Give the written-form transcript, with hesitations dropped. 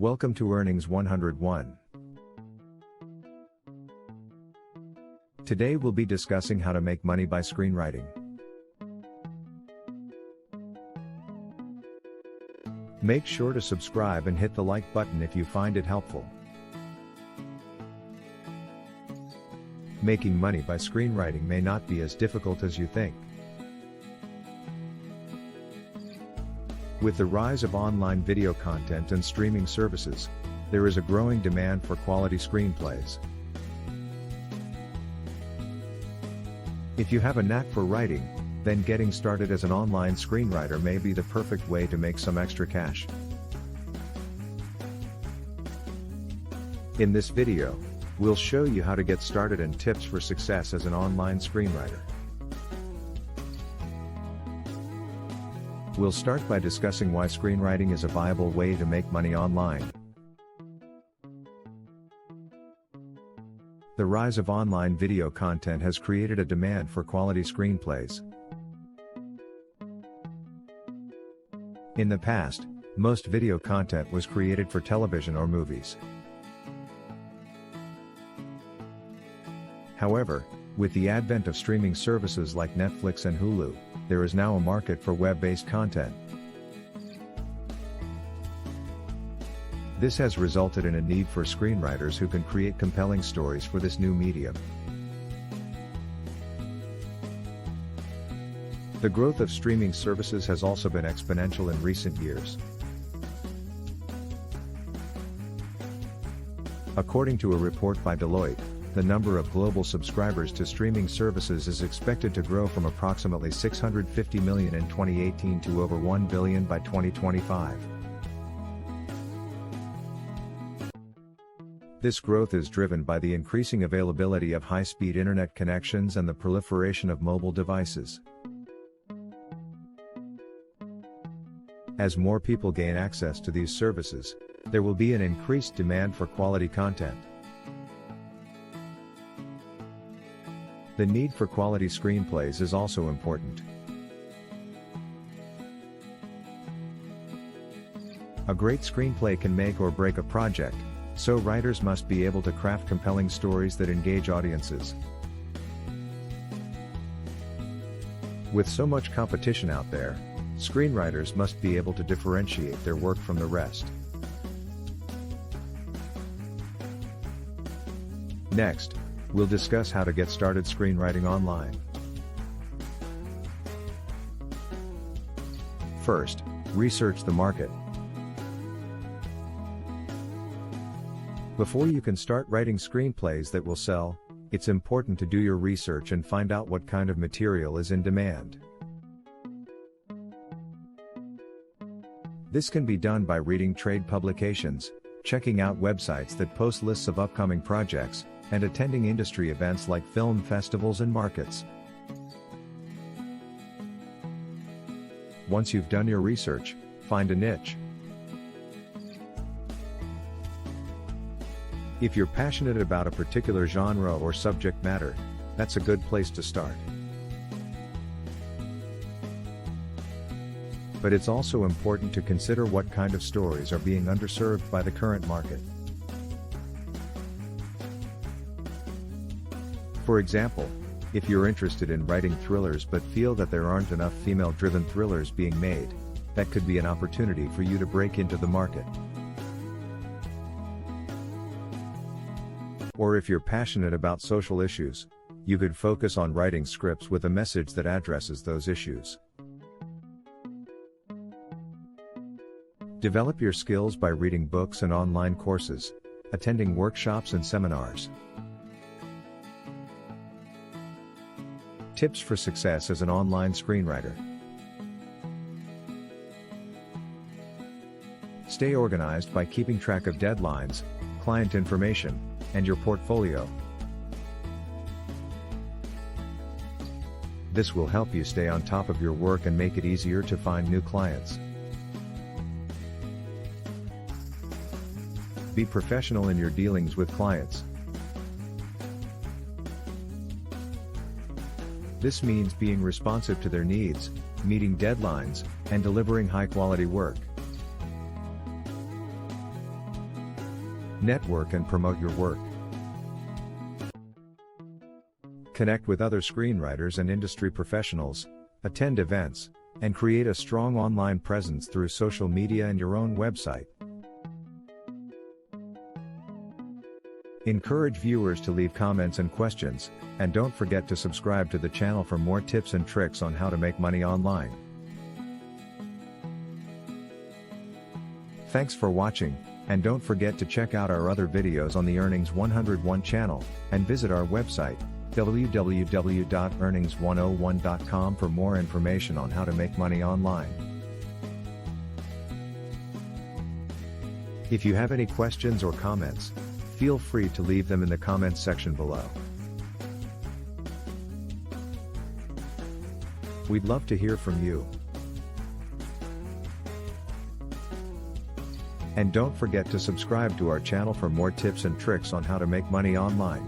Welcome to Earnings 101. Today we'll be discussing how to make money by screenwriting. Make sure to subscribe and hit the like button if you find it helpful. Making money by screenwriting may not be as difficult as you think. With the rise of online video content and streaming services, there is a growing demand for quality screenplays. If you have a knack for writing, then getting started as an online screenwriter may be the perfect way to make some extra cash. In this video, we'll show you how to get started and tips for success as an online screenwriter. We'll start by discussing why screenwriting is a viable way to make money online. The rise of online video content has created a demand for quality screenplays. In the past, most video content was created for television or movies. However, with the advent of streaming services like Netflix and Hulu, there is now a market for web-based content. This has resulted in a need for screenwriters who can create compelling stories for this new medium. The growth of streaming services has also been exponential in recent years. According to a report by Deloitte, the number of global subscribers to streaming services is expected to grow from approximately 650 million in 2018 to over 1 billion by 2025. This growth is driven by the increasing availability of high-speed internet connections and the proliferation of mobile devices. As more people gain access to these services, there will be an increased demand for quality content. The need for quality screenplays is also important. A great screenplay can make or break a project, so writers must be able to craft compelling stories that engage audiences. With so much competition out there, screenwriters must be able to differentiate their work from the rest. Next, we'll discuss how to get started screenwriting online. First, research the market. Before you can start writing screenplays that will sell, it's important to do your research and find out what kind of material is in demand. This can be done by reading trade publications, checking out websites that post lists of upcoming projects, and attending industry events like film festivals and markets. Once you've done your research, find a niche. If you're passionate about a particular genre or subject matter, that's a good place to start. But it's also important to consider what kind of stories are being underserved by the current market. For example, if you're interested in writing thrillers but feel that there aren't enough female-driven thrillers being made, that could be an opportunity for you to break into the market. Or if you're passionate about social issues, you could focus on writing scripts with a message that addresses those issues. Develop your skills by reading books and online courses, attending workshops and seminars. Tips for success as an online screenwriter. Stay organized by keeping track of deadlines, client information, and your portfolio. This will help you stay on top of your work and make it easier to find new clients. Be professional in your dealings with clients. This means being responsive to their needs, meeting deadlines, and delivering high-quality work. Network and promote your work. Connect with other screenwriters and industry professionals, attend events, and create a strong online presence through social media and your own website. Encourage viewers to leave comments and questions, and don't forget to subscribe to the channel for more tips and tricks on how to make money online. Thanks for watching, and don't forget to check out our other videos on the Earnings 101 channel, and visit our website, www.earnings101.com for more information on how to make money online. If you have any questions or comments, feel free to leave them in the comments section below. We'd love to hear from you. And don't forget to subscribe to our channel for more tips and tricks on how to make money online.